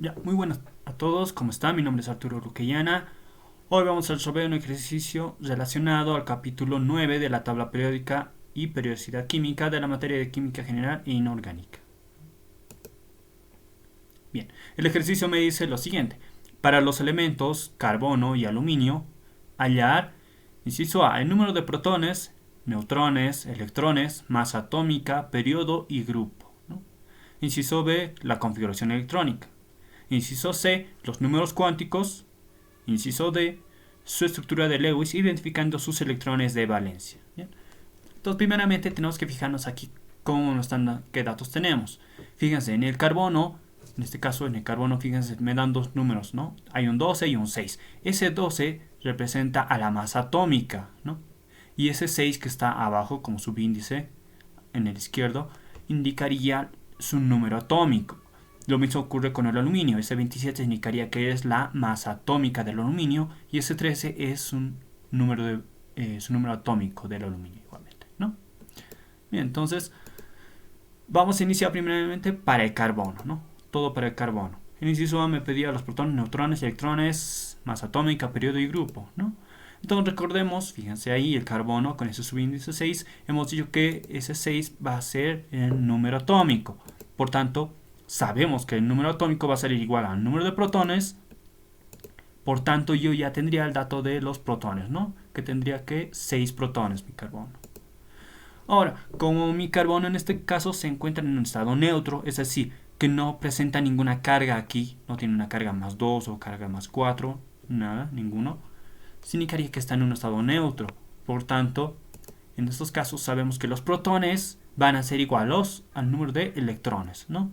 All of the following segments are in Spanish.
Ya, muy buenas a todos, ¿cómo están? Mi nombre es Arturo Luquellana. Hoy vamos a resolver un ejercicio relacionado al capítulo 9 de la tabla periódica y periodicidad química de la materia de química general e inorgánica. Bien, el ejercicio me dice lo siguiente. Para los elementos carbono y aluminio, hallar, inciso A, el número de protones, neutrones, electrones, masa atómica, periodo y grupo, ¿no? Inciso B, la configuración electrónica. Inciso C, los números cuánticos. Inciso D, su estructura de Lewis identificando sus electrones de valencia. ¿Bien? Entonces, primeramente tenemos que fijarnos aquí qué datos tenemos. Fíjense, en el carbono, en este caso en el carbono, fíjense, me dan dos números, ¿no? Hay un 12 y un 6. Ese 12 representa a la masa atómica, ¿no? Y ese 6 que está abajo como subíndice en el izquierdo indicaría su número atómico. Lo mismo ocurre con el aluminio. Ese 27 indicaría que es la masa atómica del aluminio y ese 13 es un su número atómico del aluminio igualmente, ¿no? Bien, entonces vamos a iniciar primeramente para el carbono, ¿no? Todo para el carbono. El inciso A me pedía los protones, neutrones, electrones, masa atómica, periodo y grupo, ¿no? Entonces recordemos, fíjense ahí, el carbono con ese subíndice 6, hemos dicho que ese 6 va a ser el número atómico. Por tanto, sabemos que el número atómico va a ser igual al número de protones. Por tanto, yo ya tendría el dato de los protones, ¿no? Que tendría que 6 protones mi carbono. Ahora, como mi carbono en este caso se encuentra en un estado neutro, es decir, que no presenta ninguna carga aquí, no tiene una carga más 2 o carga más 4, nada, ninguno, significaría que está en un estado neutro. Por tanto, en estos casos sabemos que los protones van a ser iguales al número de electrones, ¿no?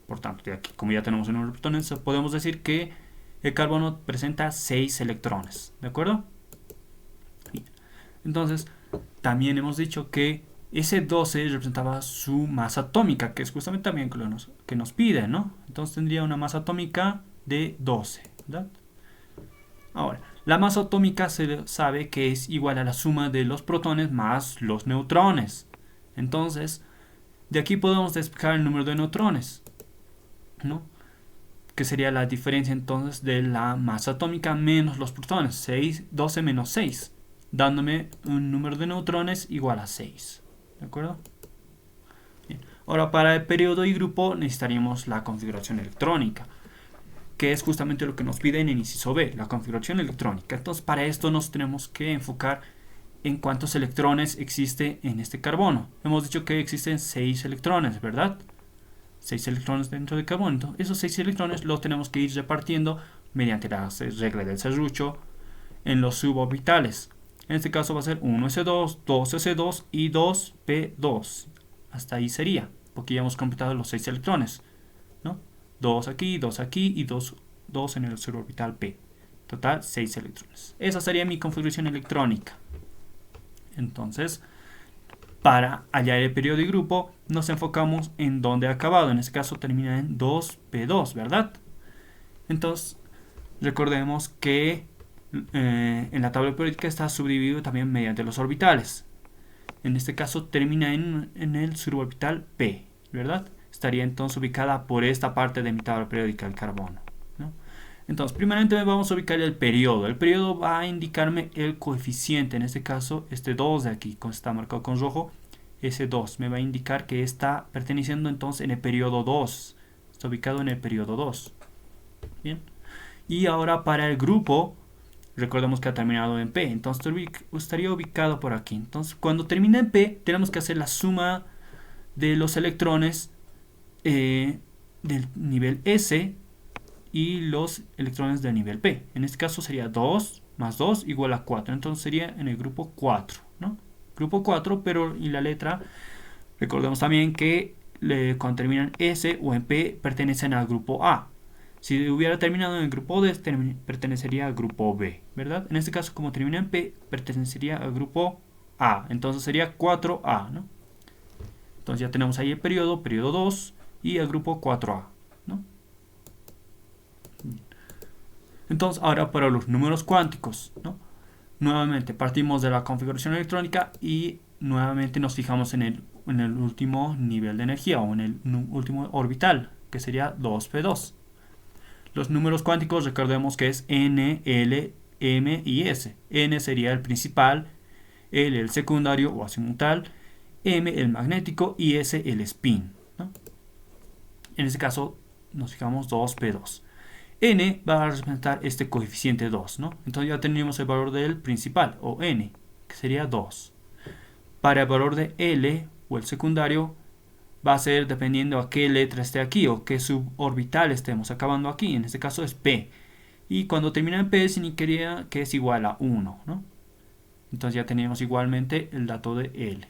Por tanto, de aquí, como ya tenemos el número de protones, podemos decir que el carbono presenta 6 electrones, ¿de acuerdo? Bien. Entonces, también hemos dicho que ese 12 representaba su masa atómica, que es justamente también que nos pide, ¿no? Entonces tendría una masa atómica de 12, ¿verdad? Ahora, la masa atómica se sabe que es igual a la suma de los protones más los neutrones. Entonces, de aquí podemos despejar el número de neutrones, ¿no? Que sería la diferencia entonces de la masa atómica menos los protones, 6, 12 menos 6, dándome un número de neutrones igual a 6. ¿De acuerdo? Bien. Ahora, para el periodo y grupo necesitaríamos la configuración electrónica, que es justamente lo que nos pide en el inciso B, la configuración electrónica. Entonces, para esto nos tenemos que enfocar en cuántos electrones existe en este carbono. Hemos dicho que existen 6 electrones, ¿verdad? 6 electrones dentro del carbono. Entonces, esos 6 electrones los tenemos que ir repartiendo mediante la regla del serrucho en los suborbitales. En este caso va a ser 1s2, 2s2 y 2p2. Hasta ahí sería, porque ya hemos completado los 6 electrones, ¿no? 2 aquí y 2 en el suborbital p. Total, 6 electrones. Esa sería mi configuración electrónica. Entonces, para hallar el periodo y grupo, nos enfocamos en dónde ha acabado. En este caso termina en 2p2, ¿verdad? Entonces, recordemos que en la tabla periódica está subdividido también mediante los orbitales. En este caso termina en el suborbital p, ¿verdad? Estaría entonces ubicada por esta parte de mi tabla periódica del carbono, ¿no? Entonces, primeramente vamos a ubicar el periodo. El periodo va a indicarme el coeficiente. En este caso, este 2 de aquí, está marcado con rojo. Ese 2 me va a indicar que está perteneciendo entonces en el periodo 2. Está ubicado en el periodo 2. Bien. Y ahora para el grupo, recordemos que ha terminado en P. Entonces estaría ubicado por aquí. Entonces, cuando termina en P, tenemos que hacer la suma de los electrones del nivel S y los electrones del nivel P. En este caso sería 2 más 2 igual a 4. Entonces sería en el grupo 4, ¿no? Grupo 4, pero y la letra, recordemos también que cuando terminan S o en P pertenecen al grupo A. Si hubiera terminado en el grupo D, pertenecería al grupo B, ¿verdad? En este caso, como termina en P, pertenecería al grupo A. Entonces sería 4A, ¿no? Entonces ya tenemos ahí el periodo 2 y el grupo 4A, ¿no? Entonces, ahora para los números cuánticos, ¿no? Nuevamente partimos de la configuración electrónica y nuevamente nos fijamos en el último nivel de energía o en el último orbital, que sería 2p2. Los números cuánticos recordemos que es N, L, M y S. N sería el principal, L el secundario o azimutal, M el magnético y S el spin, ¿no? En este caso nos fijamos 2p2. N va a representar este coeficiente 2, ¿no? Entonces ya tenemos el valor del principal, o N, que sería 2. Para el valor de L, o el secundario, va a ser dependiendo a qué letra esté aquí, o qué suborbital estemos acabando aquí. En este caso es P. Y cuando termina en P significaría que es igual a 1, ¿no? Entonces ya tenemos igualmente el dato de L.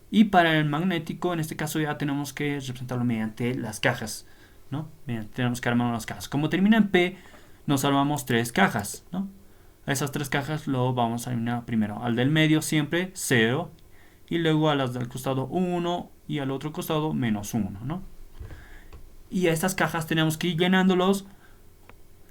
Y para el magnético, en este caso ya tenemos que representarlo mediante las cajas, ¿no? Tenemos que armar unas cajas. Como termina en P, nos armamos 3 cajas, ¿no? A esas 3 cajas lo vamos a eliminar primero. Al del medio siempre 0, y luego a las del costado 1 y al otro costado menos 1, ¿no? Y a estas cajas tenemos que ir llenándolos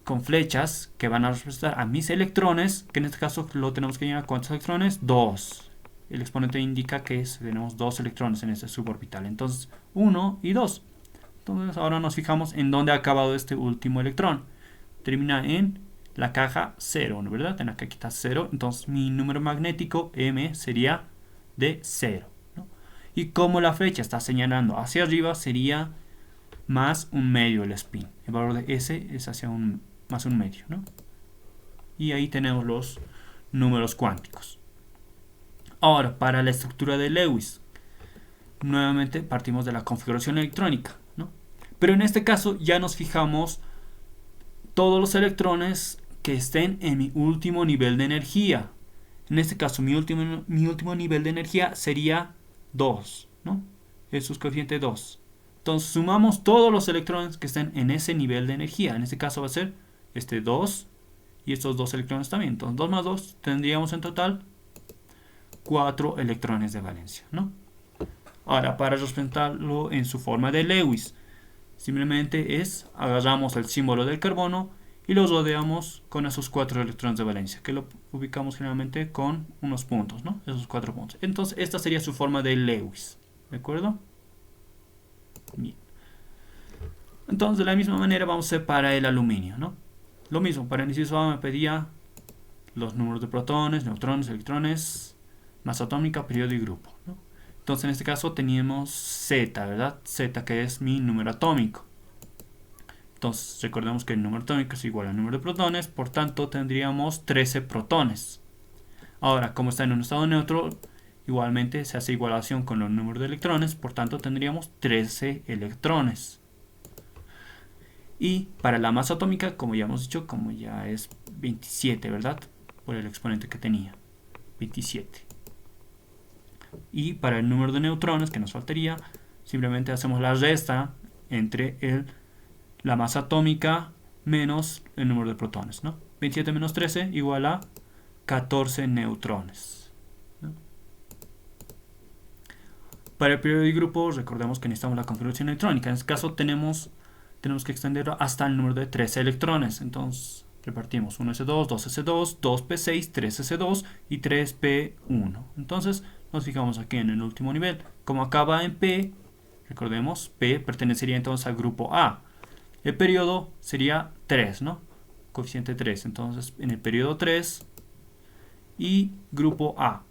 con flechas que van a representar a mis electrones, que en este caso lo tenemos que llenar. ¿Cuántos electrones? 2. El exponente indica que tenemos 2 electrones en este suborbital. Entonces 1 y 2. Entonces ahora nos fijamos en dónde ha acabado este último electrón. Termina en la caja 0, ¿verdad? En la cajita 0. Entonces mi número magnético M sería de 0, ¿no? Y como la flecha está señalando hacia arriba, sería más un medio el spin. El valor de S es hacia más un medio, ¿no? Y ahí tenemos los números cuánticos. Ahora, para la estructura de Lewis, nuevamente partimos de la configuración electrónica, ¿no? Pero en este caso ya nos fijamos todos los electrones que estén en mi último nivel de energía. En este caso mi último nivel de energía sería 2, ¿no? Es su coeficiente 2. Entonces sumamos todos los electrones que estén en ese nivel de energía. En este caso va a ser este 2 y estos 2 electrones también. Entonces 2 más 2 tendríamos en total 4 electrones de valencia, ¿no? Ahora, para representarlo en su forma de Lewis, simplemente agarramos el símbolo del carbono y lo rodeamos con esos 4 electrones de valencia, que lo ubicamos generalmente con unos puntos, ¿no? Esos 4 puntos. Entonces esta sería su forma de Lewis, ¿de acuerdo? Bien. Entonces de la misma manera vamos a hacer para el aluminio, ¿no? Lo mismo, para el inciso A me pedía los números de protones, neutrones, electrones, masa atómica, periodo y grupo, ¿no? Entonces en este caso teníamos Z, ¿verdad? Z, que es mi número atómico. Entonces recordemos que el número atómico es igual al número de protones, por tanto tendríamos 13 protones. Ahora, como está en un estado neutro, igualmente se hace igualación con los números de electrones, por tanto tendríamos 13 electrones. Y para la masa atómica, como ya hemos dicho, como ya es 27, ¿verdad? Por el exponente que tenía, 27. Y para el número de neutrones que nos faltaría, simplemente hacemos la resta entre la masa atómica menos el número de protones, ¿no? 27 menos 13 igual a 14 neutrones, ¿no? Para el periodo y grupo, recordemos que necesitamos la configuración electrónica. En este caso tenemos que extenderlo hasta el número de 13 electrones. Entonces repartimos 1s2, 2s2, 2p6, 3s2 y 3p1. Entonces nos fijamos aquí en el último nivel. Como acaba en P, recordemos, P pertenecería entonces al grupo A. El periodo sería 3, ¿no? Coeficiente 3. Entonces en el periodo 3 y grupo A.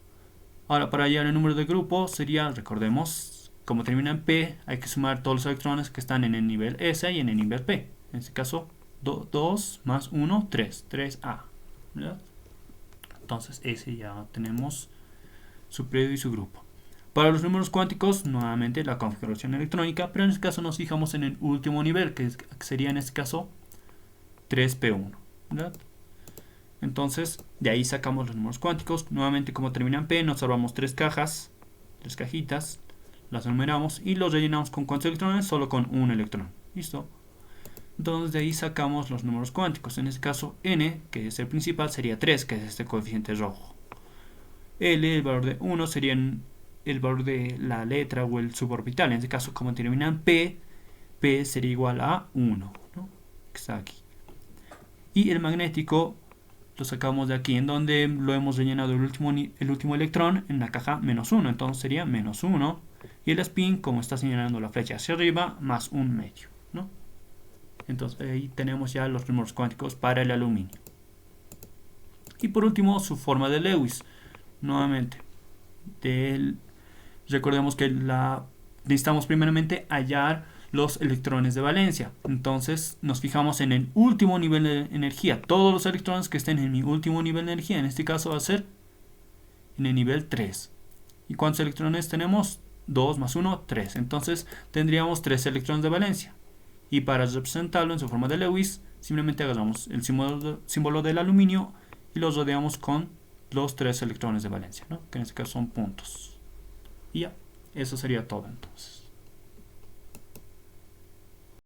Ahora para hallar el número de grupo sería, recordemos, como termina en P, hay que sumar todos los electrones que están en el nivel S y en el nivel P. En este caso, 2 más 1, 3. 3A, ¿verdad? Entonces ese ya tenemos su periodo y su grupo. Para los números cuánticos, nuevamente la configuración electrónica, pero en este caso nos fijamos en el último nivel, que sería en este caso 3p1, ¿verdad? Entonces, de ahí sacamos los números cuánticos. Nuevamente, como termina en P, nos salvamos 3 cajitas, las numeramos y los rellenamos con cuántos electrones, solo con un electrón. ¿Listo? Entonces, de ahí sacamos los números cuánticos. En este caso, N, que es el principal, sería 3, que es este coeficiente rojo. L, el valor de 1, sería el valor de la letra o el suborbital. En este caso, como termina en P, P sería igual a 1, ¿no? Que está aquí. Y el magnético lo sacamos de aquí, en donde lo hemos rellenado el último electrón en la caja menos 1. Entonces sería menos 1. Y el spin, como está señalando la flecha hacia arriba, más un medio, ¿no? Entonces ahí tenemos ya los números cuánticos para el aluminio. Y por último, su forma de Lewis. Nuevamente, recordemos que necesitamos primeramente hallar los electrones de valencia. Entonces nos fijamos en el último nivel de energía. Todos los electrones que estén en mi último nivel de energía, en este caso va a ser en el nivel 3. ¿Y cuántos electrones tenemos? 2 más 1, 3. Entonces tendríamos 3 electrones de valencia. Y para representarlo en su forma de Lewis, simplemente agarramos el símbolo del aluminio y los rodeamos con los 3 electrones de valencia, ¿no? Que en este caso son puntos. Y ya, eso sería todo entonces.